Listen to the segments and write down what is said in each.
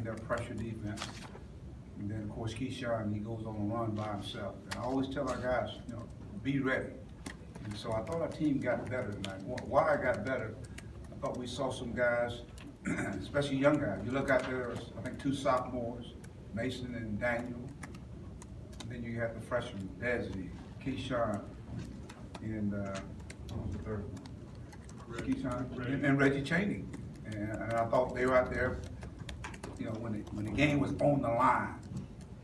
think they're pressure defense. And then, of course, Keyshawn, he goes on a run by himself. And I always tell our guys, be ready. And so I thought our team got better tonight. Why I got better, I thought we saw some guys, especially young guys. You look out there, I think 2 sophomores, Mason and Daniel. And then you have the freshmen, Desi, Keyshawn, and what was the third one? Keyshawn and Reggie Cheney. And I thought they were out there, when the game was on the line.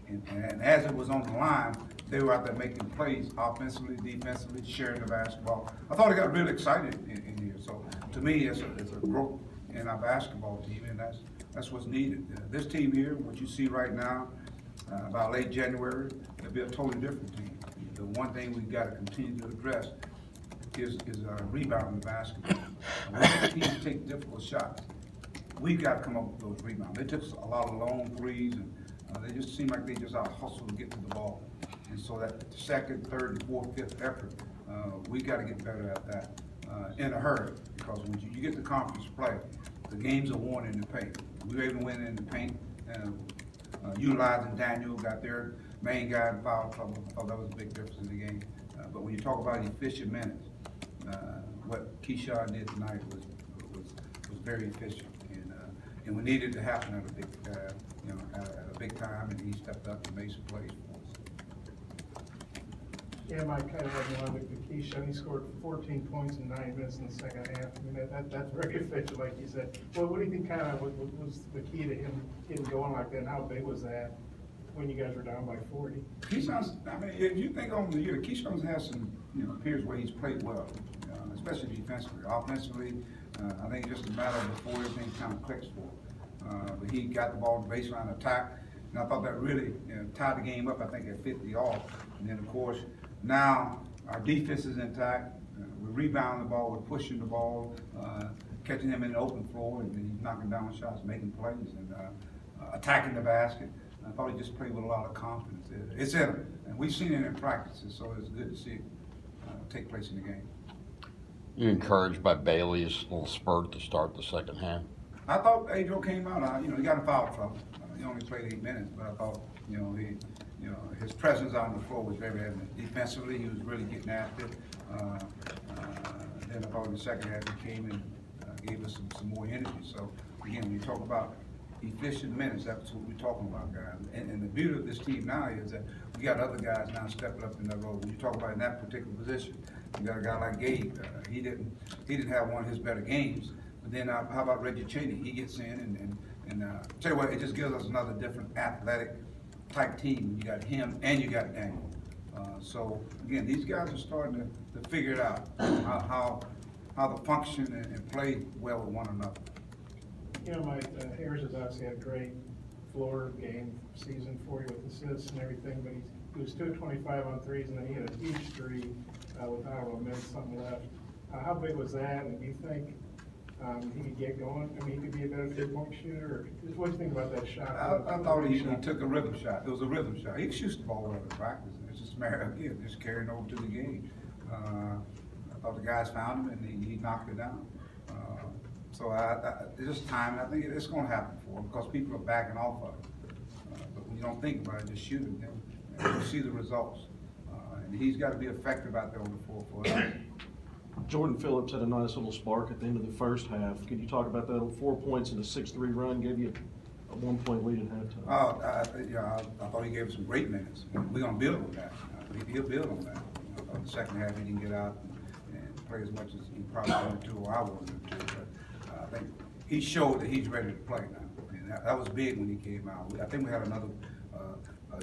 And as it was on the line, they were out there making plays offensively, defensively, sharing the basketball. I thought I got really excited in here. So to me, it's a growth in our basketball team, and that's what's needed. This team here, what you see right now, about late January, it'll be a totally different team. The one thing we've got to continue to address is rebounding basketball. When teams take difficult shots, we've got to come up with those rebounds. They took a lot of long threes, and they just seem like they just out hustle to get to the ball. And so that second, third, and fourth, fifth effort, we got to get better at that in a hurry. Because when you get to conference play, the games are won in the paint. We were able to win in the paint, utilizing Daniel, got their main guy in foul trouble. I thought that was a big difference in the game. But when you talk about efficient minutes, what Keyshawn did tonight was very efficient, and we needed to happen at a big time, and he stepped up and made some plays for us. Yeah, Mike, kind of had one with Keyshawn. He scored 14 points in 9 minutes in the second half. I mean, that's very efficient, like you said. Well, what do you think kind of was the key to him getting going like that, and how big was that when you guys were down by 40? Keyshawn's, I mean, if you think on the year, Keyshawn's has some, periods where he's played well, especially defensively. Offensively, I think it's just a matter of before everything kind of clicks for him. But he got the ball in the baseline attack, and I thought that really tied the game up, I think, at 50 off. And then, of course, now our defense is intact. We're rebounding the ball, we're pushing the ball, catching him in the open floor, and he's knocking down shots, making plays, and attacking the basket. I thought he just played with a lot of confidence. It's in him, and we've seen it in practices, so it's good to see it take place in the game. You encouraged by Bailey's little spurt to start the second half? I thought Adriel came out. He got in foul trouble. He only played 8 minutes, but I thought, his presence on the floor was very evident. Defensively, he was really getting after it. Then I thought in the second half he came and gave us some more energy. So again, when you talk about efficient minutes, that's what we're talking about, guys. And the beauty of this team now is that we got other guys now stepping up in that role. When you talk about in that particular position, you got a guy like Gabe. He didn't have one of his better games. But then how about Reggie Cheney? He gets in and tell you what, it just gives us another different athletic type team. You got him and you got Daniel. So again, these guys are starting to figure it out how to function and play well with one another. Mike, Harris has obviously had a great floor game season for you with assists and everything, but he was 2-25 on threes, and then he had a huge three with a minute something left. How big was that, and do you think he could get going? I mean, he could be a better three-point shooter? What do you think about that shot? I thought he took a rhythm shot. It was a rhythm shot. He shoots the ball well in practice. It's just a matter of, again, just carrying over to the game. I thought the guys found him, and he knocked it down. So it's just time, and I think it's going to happen for him because people are backing off of it. But when you don't think about it, just shoot him, and you see the results. And he's got to be effective out there on the floor for us. Jordan Phillips had a nice little spark at the end of the first half. Could you talk about that? 4 points in a 6-3 run gave you a 1-point lead at halftime. I thought he gave us some great minutes. We're going to build on that. He'll build on that. The second half, he didn't get out and play as much as he probably wanted to or I wanted him to. But I think he showed that he's ready to play now. And that was big when he came out. I think we had another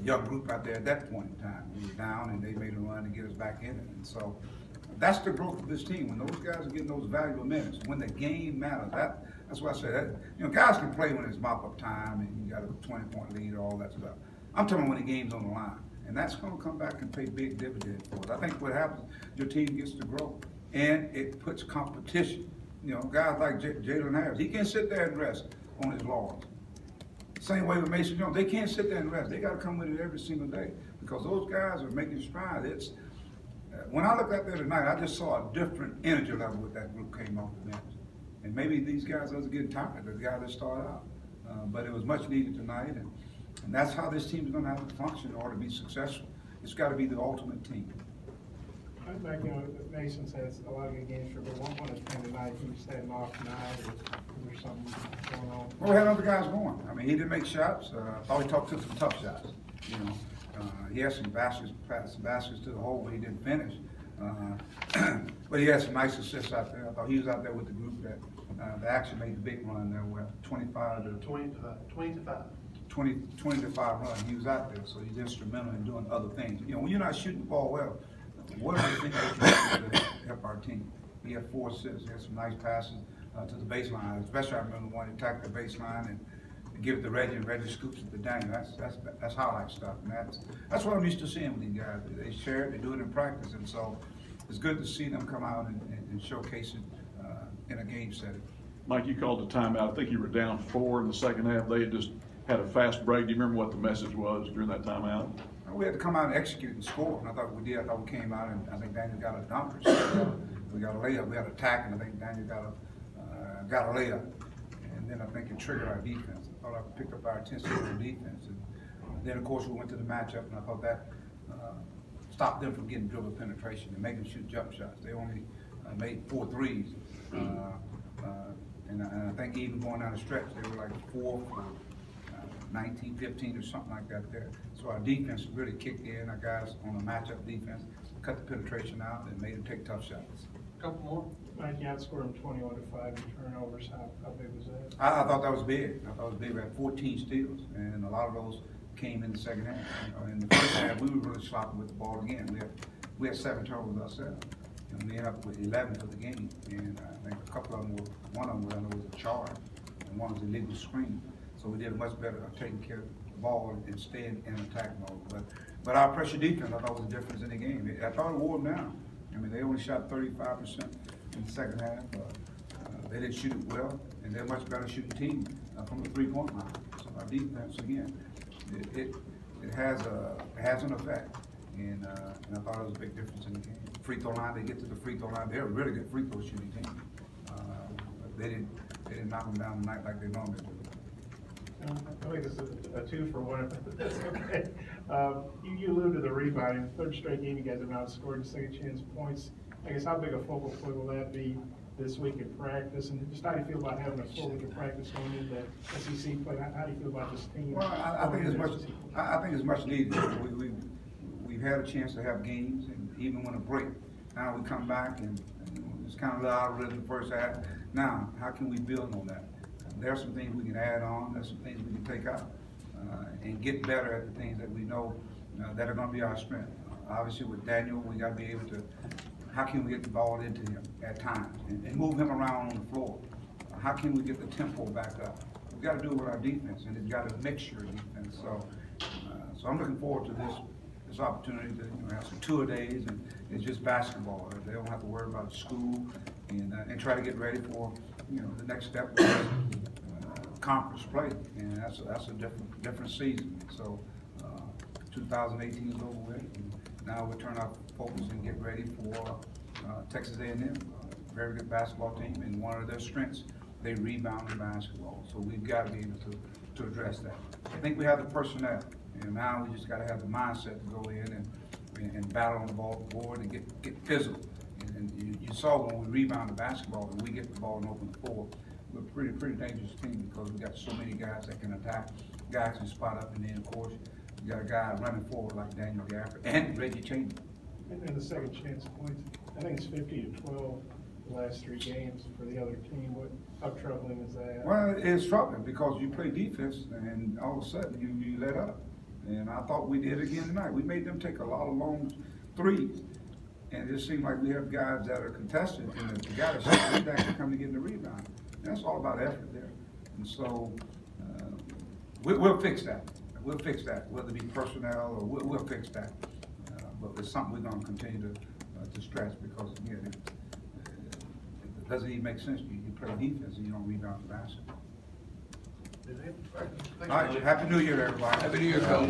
young group out there at that point in time. We were down, and they made a run to get us back in it. And so that's the growth of this team. When those guys are getting those valuable minutes, when the game matters, that's why I say that. Guys can play when it's mop-up time and you got a 20-point lead or all that stuff. I'm talking when the game's on the line. And that's going to come back and pay big dividends for us. I think what happens, your team gets to grow, and it puts competition. Guys like Jalen Harris, he can't sit there and rest on his laurels. Same way with Mason Jones, they can't sit there and rest. They got to come with it every single day because those guys are making strides. When I looked out there tonight, I just saw a different energy level with that group came off the bench. And maybe these guys are getting tired of the guys that started out. but it was much needed tonight, and that's how this team is gonna have to function in order to be successful. It's gotta be the ultimate team. Back, Mason's had a lot of good games for, but one is kind of tonight, he just had an off night, or there's something going on. Well, we had other guys going. I mean, he didn't make shots. I thought he took some tough shots, you know. He had some baskets to the hole, but he didn't finish. But he had some nice assists out there. I thought he was out there with the group that actually made the big run there, where 20 to 5 run. He was out there, so he's instrumental in doing other things. You know, when you're not shooting the ball well, what are the things that you do to help our team? He had 4 assists. He had some nice passes to the baseline. Especially I remember the one he attacked the baseline and give it to Reggie, and Reggie scoops it to Daniel. That's highlight stuff, and that's what I'm used to seeing with these guys. They share it, they do it in practice, and so it's good to see them come out and showcase it in a game setting. Mike, you called the timeout. I think you were down 4 in the second half. They had just had a fast break. Do you remember what the message was during that timeout? We had to come out and execute and score, and I thought we did. I thought we came out, and I think Daniel got a dunker. So we got a layup. We had an attack, and I think Daniel got a layup. And then I think it triggered our defense. I thought I picked up our attention to the defense. And then, of course, we went to the matchup, and I thought that stopped them from getting dribble penetration and making them shoot jump shots. They only made 4 threes. And I think even going down the stretch, they were like 4 for 19, 15 or something like that there. So our defense really kicked in. Our guys on the matchup defense cut the penetration out and made them take tough shots. Couple more. Mike, you outscored him 21-5 in turnovers. How big was that? I thought that was big. I thought it was big. We had 14 steals, and a lot of those came in the second half. In the first half, we were really sloppy with the ball again. We had 7 turnovers ourselves, and we ended up with 11 for the game. And I think a couple of them one of them was a charge, and one was a legal screen. So we did a much better taking care of the ball and staying in attack mode. But our pressure defense, I thought, was the difference in the game. I thought it wore them down. I mean, they only shot 35% in the second half. They didn't shoot it well, and they're a much better shooting team from the 3-point line. So our defense, again, it has an effect, and I thought it was a big difference in the game. Free throw line, they get to the free throw line. They're a really good free throw shooting team. They didn't knock them down tonight like they normally do. I think this is a 2-for-1, but that's okay. You alluded to the rebounding. 3rd straight game, you guys have now scored in second chance points. I guess how big a focal point will that be this week in practice? And just how do you feel about having a full week of practice going into SEC play? How do you feel about this team? Well, I think it's much needed. We've had a chance to have games, and even when a break. Now we come back, and it's kind of a little out of rhythm the first half. Now, how can we build on that? There's some things we can add on. There's some things we can take out and get better at the things that we know that are going to be our strength. Obviously, with Daniel, we got to be able to. How can we get the ball into him at times and move him around on the floor? How can we get the tempo back up? We got to do it with our defense, and it's got a mixture of defense. So I'm looking forward to this opportunity to have some tour days, and it's just basketball. They don't have to worry about school and try to get ready for the next step. Conference play, and that's a different season. So 2018 is over with, and now we turn our focus and get ready for Texas A&M, very good basketball team, and one of their strengths, they rebound in basketball. So we've got to be able to address that. I think we have the personnel, and now we just got to have the mindset to go in and battle on the ball board and get physical. And you saw when we rebound the basketball and we get the ball and open the floor. We're a pretty dangerous team because we got so many guys that can attack, guys can spot up, and then of course you got a guy running forward like Daniel Gafford and Reggie Chamberlain. And then the second chance points, I think it's 50-12 the last 3 games for the other team. How troubling is that? Well, it's troubling because you play defense and all of a sudden you let up. And I thought we did again tonight. We made them take a lot of long threes. And it just seemed like we have guys that are contested, and the guy that's back to come to get the rebound. That's all about effort there. And so we'll fix that. We'll fix that, whether it be personnel or we'll fix that. But it's something we're going to continue to stress because, again, it doesn't even make sense. You play defense and you don't rebound the basketball. All right, Happy New Year, everybody. Happy New Year, Coach.